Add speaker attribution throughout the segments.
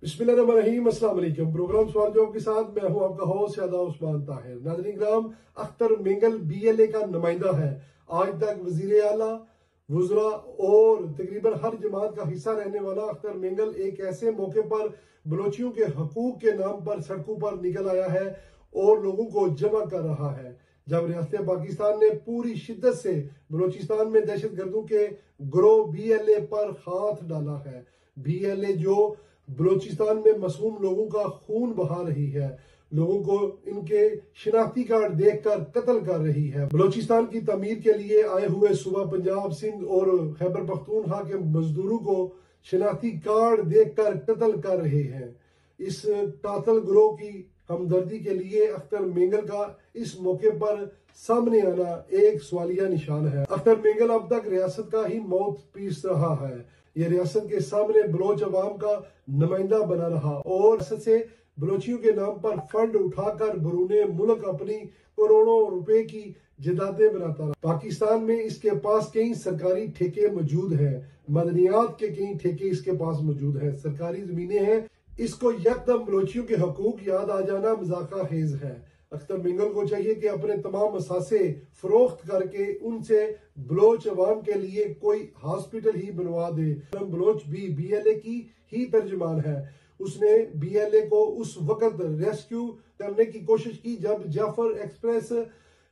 Speaker 1: बिस्मिल्लाहिर्रहमानिर्रहीम, अस्सलाम वालेकुम। प्रोग्राम सवाल जवाब के साथ मैं हूं आपका होस्ट शादा उस्मान ताहिर। नाज़रीन किराम, अख्तर मेंगल BLA का नुमाइंदा है। आज तक वजीर आला, वुज़रा और तकरीबन हर जमात का हिस्सा रहने वाला अख्तर मेंगल एक ऐसे मौके पर बलोचियों के हकूक के नाम पर सड़कों पर निकल आया है और लोगों को जमा कर रहा है। जब रियासत पाकिस्तान ने पूरी शिद्दत से बलोचिस्तान में दहशत गर्दों के ग्रोह BLA पर हाथ डाला है। BLA जो बलोचिस्तान में मासूम लोगों का खून बहा रही है, लोगों को इनके शिनाख्ती कार्ड देखकर कत्ल कर रही है। बलोचिस्तान की तमीर के लिए आए हुए सूबा पंजाब, सिंध और खैबर पख्तूनख्वा के मजदूरों को शिनाख्ती कार्ड देखकर कत्ल कर रहे हैं। इस कातल गिरोह की हमदर्दी के लिए अख्तर मेंगल का इस मौके पर सामने आना एक सवालिया निशान है। अख्तर मेंगल अब तक रियासत का ही मौत पीस रहा है। ये रियासत के सामने बलोच अवाम का नुमाइंदा बना रहा और रियासत से बलोचियों के नाम पर फंड उठाकर बरूने मुल्क अपनी करोड़ों रुपए की जायदादें बनाता रहा। पाकिस्तान में इसके पास कई सरकारी ठेके मौजूद हैं, मदनियात के कई ठेके इसके पास मौजूद हैं, सरकारी जमीनें हैं। इसको यकदम बलोचियों के हकूक याद आ जाना मजाका खेज है। अख्तर मेंगल को चाहिए कि अपने तमाम मसासे फरोख्त करके उनसे बलोच अवाम के लिए कोई हॉस्पिटल ही बनवा दे। बलोच भी BLA की ही तर्जमान है। उसने BLA को उस वक्त रेस्क्यू करने की कोशिश की जब जाफर एक्सप्रेस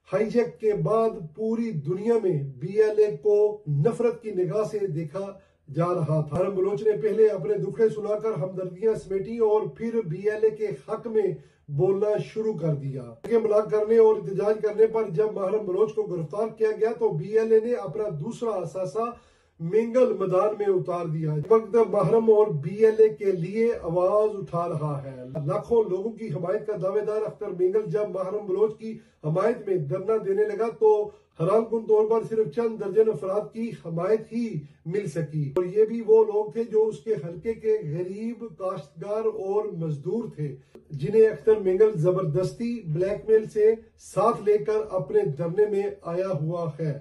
Speaker 1: हाईजैक के बाद पूरी दुनिया में BLA को नफरत की निगाह से देखा जा रहा था। बलोच ने पहले अपने दुखड़े सुनाकर हमदर्दियां समेटी और फिर BLA के हक में बोलना शुरू कर दिया। मुलाक करने और एहतजाज करने पर जब महरम बलोच को गिरफ्तार किया गया तो BLA ने अपना दूसरा असासा मेंगल मैदान में उतार दिया। इस वक्त महरम और BLA के लिए आवाज उठा रहा है। लाखों लोगों की हमायत का दावेदार अख्तर मेंगल जब महरम बलोच की हमायत में धरना देने लगा तो हैरानकुन तौर पर सिर्फ चंद दर्जन अफराद की हमायत ही मिल सकी और ये भी वो लोग थे जो उसके हल्के के गरीब काश्तकार और मजदूर थे, जिन्हें अख्तर मेंगल जबरदस्ती ब्लैकमेल से साथ लेकर अपने धरने में आया हुआ है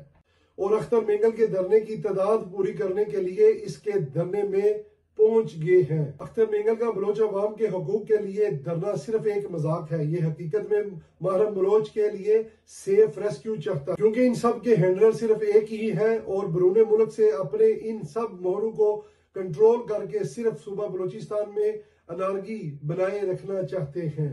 Speaker 1: और अख्तर मेंगल के धरने की तादाद पूरी करने के लिए इसके धरने में पहुंच गए हैं। अख्तर मेंगल का बलोच अवाम के हकूक के लिए धरना सिर्फ एक मजाक है। ये हकीकत में महरम बलोच के लिए सेफ रेस्क्यू चाहता है, क्योंकि इन सब के हैंडलर सिर्फ एक ही है और बरूने मुल्क से अपने इन सब मोहरों को कंट्रोल करके सिर्फ सूबा बलोचिस्तान में अनारगी बनाए रखना चाहते हैं।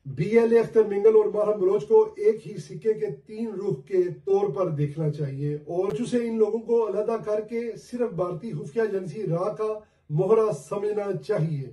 Speaker 1: BLA अख्तर मेंगल और महरम बलोच को एक ही सिक्के के तीन रुख के तौर पर देखना चाहिए और जिसे इन लोगों को अलग करके सिर्फ भारतीय खुफिया एजेंसी RA का मोहरा समझना चाहिए।